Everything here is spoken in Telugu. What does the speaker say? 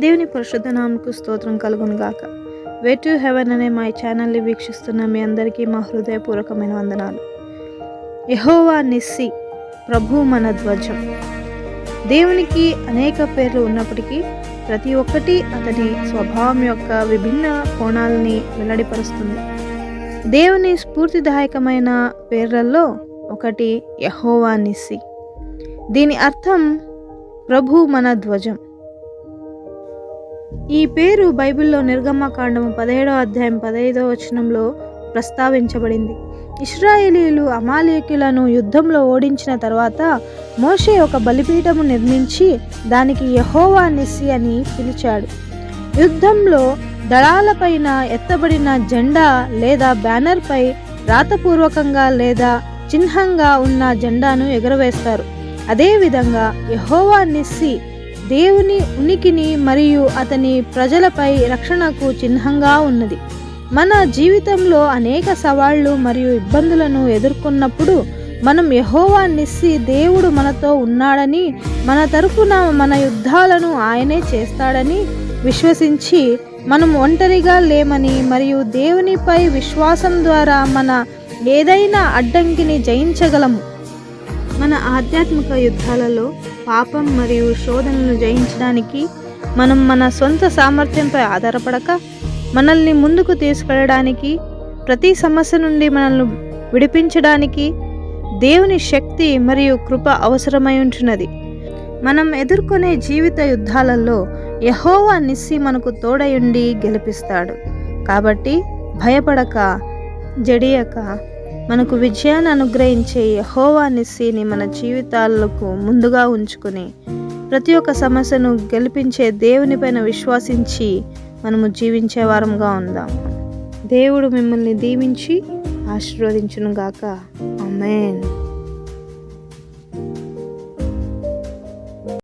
దేవుని పరిశుద్ధ నామముకు స్తోత్రం కలుగును గాక. వే టు హెవెన్ అనే మా ఛానల్ని వీక్షిస్తున్న మీ అందరికీ మా హృదయపూర్వకమైన వందనాలు. యెహోవా నిస్సి, ప్రభు మన ధ్వజం. దేవునికి అనేక పేర్లు ఉన్నప్పటికీ ప్రతి ఒక్కటి అతని స్వభావం యొక్క విభిన్న కోణాలని వెల్లడిపరుస్తుంది. దేవుని స్ఫూర్తిదాయకమైన పేర్లలో ఒకటి యెహోవా నిస్సి. దీని అర్థం ప్రభు మన ధ్వజం. ఈ పేరు బైబిల్లో నిర్గమకాండము 17వ అధ్యాయం 15వ వచనంలో ప్రస్తావించబడింది. ఇశ్రాయేలీయులు అమాలేకీయులను యుద్ధంలో ఓడించిన తర్వాత మోషే ఒక బలిపీఠము నిర్మించి దానికి యెహోవా నిస్సి అని పిలిచాడు. యుద్ధంలో దళాలపైన ఎత్తబడిన జెండా లేదా బ్యానర్పై రాతపూర్వకంగా లేదా చిహ్నంగా ఉన్న జెండాను ఎగురవేస్తారు. అదేవిధంగా యెహోవా నిస్సి దేవుని ఉనికిని మరియు అతని ప్రజలపై రక్షణకు చిహ్నంగా ఉన్నది. మన జీవితంలో అనేక సవాళ్లు మరియు ఇబ్బందులను ఎదుర్కొన్నప్పుడు మనం యెహోవా నిస్సి, దేవుడు మనతో ఉన్నాడని, మన తరపున మన యుద్ధాలను ఆయనే చేస్తాడని విశ్వసించి మనం ఒంటరిగా లేమని మరియు దేవునిపై విశ్వాసం ద్వారా మన ఏదైనా అడ్డంకిని జయించగలము. మన ఆధ్యాత్మిక యుద్ధాలలో పాపం మరియు శోధనలను జయించడానికి మనం మన సొంత సామర్థ్యంపై ఆధారపడక మనల్ని ముందుకు తీసుకెళ్ళడానికి, ప్రతి సమస్య నుండి మనల్ని విడిపించడానికి దేవుని శక్తి మరియు కృప అవసరమై ఉంటున్నది. మనం ఎదుర్కొనే జీవిత యుద్ధాలలో యెహోవా నిస్సి మనకు తోడయుండి గెలిపిస్తాడు. కాబట్టి భయపడక, జడియక మనకు విజయాన్ని అనుగ్రహించే యెహోవా నిస్సిని మన జీవితాలకు ముందుగా ఉంచుకొని ప్రతి ఒక్క సమస్యను గెలిపించే దేవునిపైన విశ్వసించి మనము జీవించే వారంగా ఉందాం. దేవుడు మిమ్మల్ని దీవించి ఆశీర్వదించును గాక. ఆమేన్.